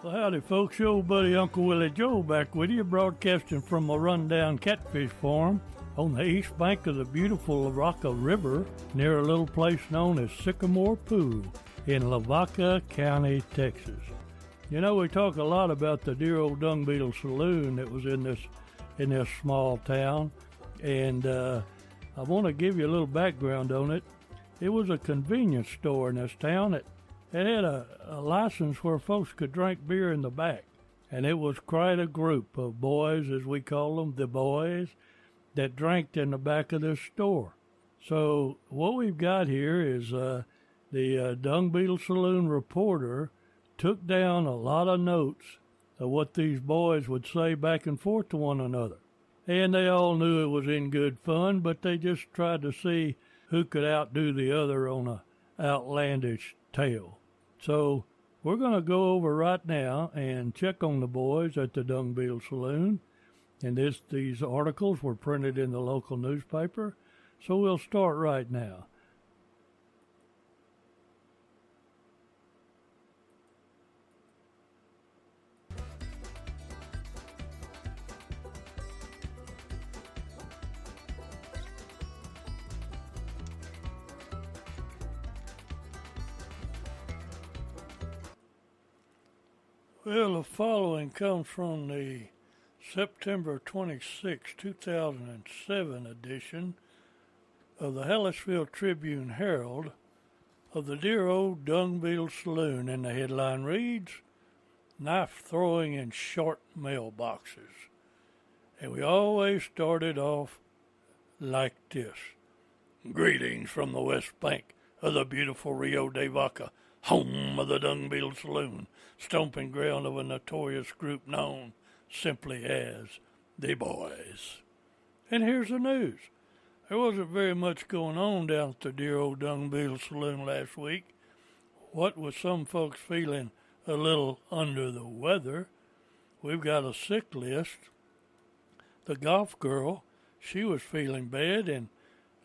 Well, howdy, folks. Your old buddy Uncle Willie Joe back with you, broadcasting from a rundown catfish farm on the east bank of the beautiful Lavaca River near a little place known as Sycamore Pool in Lavaca County, Texas. You know, we talk a lot about the dear old Dung Beetle Saloon that was in this small town, and I want to give you a little background on it. It was a convenience store in this town. It had a license where folks could drink beer in the back, and it was quite a group of boys, as we call them, the boys, that drank in the back of this store. So what we've got here is the Dung Beetle Saloon reporter took down a lot of notes of what these boys would say back and forth to one another. And they all knew it was in good fun, but they just tried to see who could outdo the other on a outlandish tale. So we're going to go over right now and check on the boys at the Dung Beetle Saloon. And these articles were printed in the local newspaper. So we'll start right now. Well, the following comes from the September 26, 2007 edition of the Hallettsville Tribune Herald of the dear old Dung Beetle Saloon, and the headline reads, "Knife Throwing in Short Mailboxes." And we always started off like this. Greetings from the West Bank of the beautiful Rio de Vaca, home of the Dung Beetle Saloon, stomping ground of a notorious group known simply as the Boys. And here's the news. There wasn't very much going on down at the dear old Dung Beetle Saloon last week. What with some folks feeling a little under the weather, we've got a sick list. The golf girl, she was feeling bad, and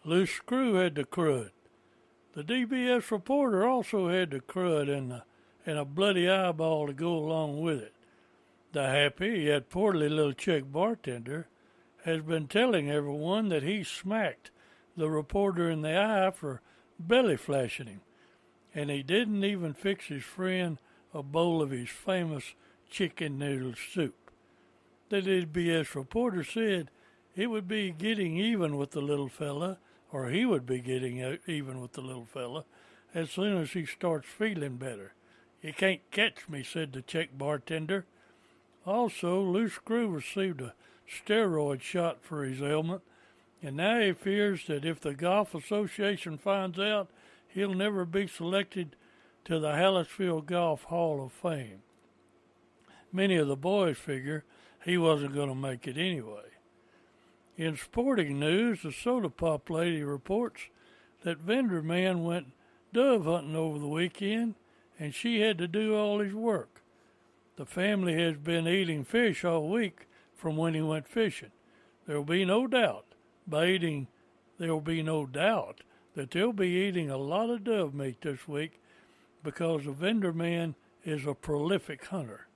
loose screw had the crud. The DBS reporter also had the crud and a bloody eyeball to go along with it. The happy yet poorly little Czech bartender has been telling everyone that he smacked the reporter in the eye for belly flashing him, and he didn't even fix his friend a bowl of his famous chicken noodle soup. The DBS reporter said it would be getting even with the little fella, or he would be getting even with the little fella, as soon as he starts feeling better. "You can't catch me," said the Czech bartender. Also, Loose Screw received a steroid shot for his ailment, and now he fears that if the Golf Association finds out, he'll never be selected to the Hallettsville Golf Hall of Fame. Many of the boys figure he wasn't going to make it anyway. In sporting news, the soda pop lady reports that vendor man went dove hunting over the weekend, and she had to do all his work. The family has been eating fish all week from when he went fishing. There will be no doubt that they'll be eating a lot of dove meat this week because the vendor man is a prolific hunter.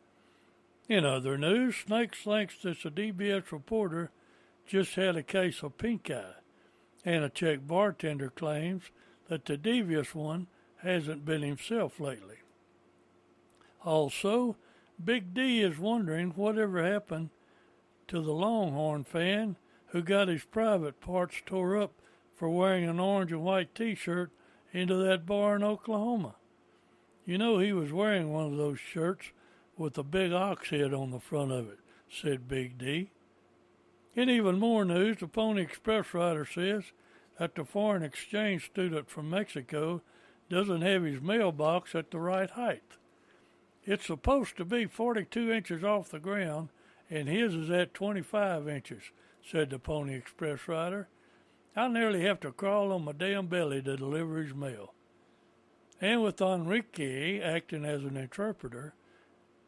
In other news, Snakes thinks that the DBS reporter just had a case of pink eye, and a Czech bartender claims that the devious one hasn't been himself lately. Also, Big D is wondering whatever happened to the Longhorn fan who got his private parts tore up for wearing an orange and white T-shirt into that bar in Oklahoma. You know he was wearing one of those shirts with a big ox head on the front of it, said Big D. In even more news, the Pony Express writer says that the foreign exchange student from Mexico doesn't have his mailbox at the right height. It's supposed to be 42 inches off the ground, and his is at 25 inches, said the Pony Express writer. I nearly have to crawl on my damn belly to deliver his mail. And with Enrique acting as an interpreter,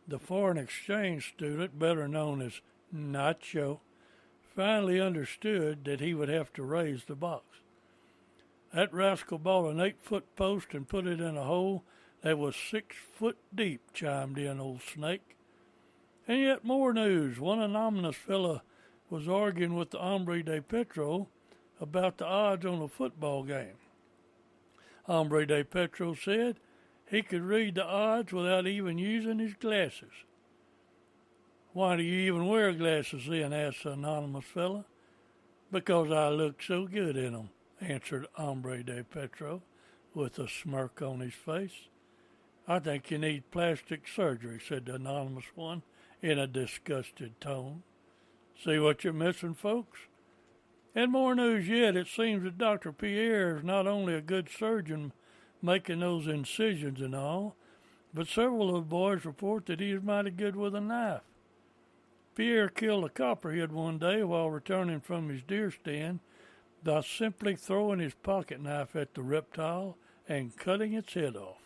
the foreign exchange student, better known as Nacho, finally understood that he would have to raise the box. That rascal bought an 8-foot post and put it in a hole that was 6 foot deep, chimed in Old Snake. And yet more news. One anonymous fella was arguing with the Hombre de Petro about the odds on a football game. Hombre de Petro said he could read the odds without even using his glasses. Why do you even wear glasses then? Asked the anonymous fella. Because I look so good in them, answered Hombre de Petro with a smirk on his face. I think you need plastic surgery, said the anonymous one in a disgusted tone. See what you're missing, folks? And more news yet, it seems that Dr. Pierre is not only a good surgeon making those incisions and all, but several of the boys report that he is mighty good with a knife. Pierre killed a copperhead one day while returning from his deer stand by simply throwing his pocket knife at the reptile and cutting its head off.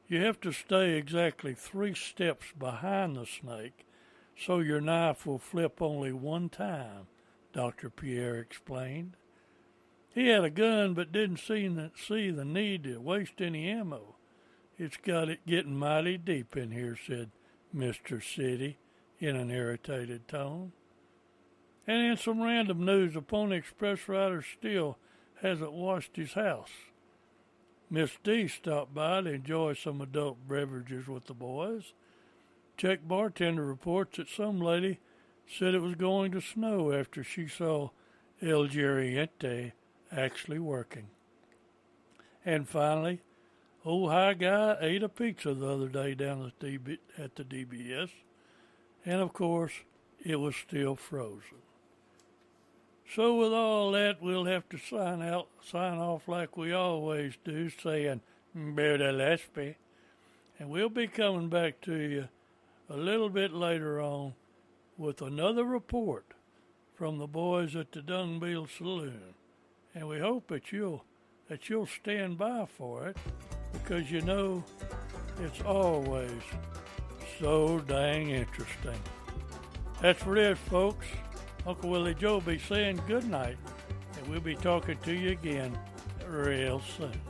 You have to stay exactly 3 steps behind the snake so your knife will flip only one time, Dr. Pierre explained. He had a gun but didn't see the need to waste any ammo. It's got it getting mighty deep in here, said Mr. City in an irritated tone. And in some random news, the Pony Express rider still hasn't washed his house. Miss D stopped by to enjoy some adult beverages with the boys. Check bartender reports that some lady said it was going to snow after she saw El Geriente actually working. And finally, old high guy ate a pizza the other day down at the DBS, and of course, it was still frozen. So with all that, we'll have to sign off like we always do, saying "Better Lespe," and we'll be coming back to you a little bit later on with another report from the boys at the Dung Beetle Saloon, and we hope that you'll stand by for it, because you know it's always so dang interesting. That's for it, folks. Uncle Willie Joe will be saying good night, and we'll be talking to you again real soon.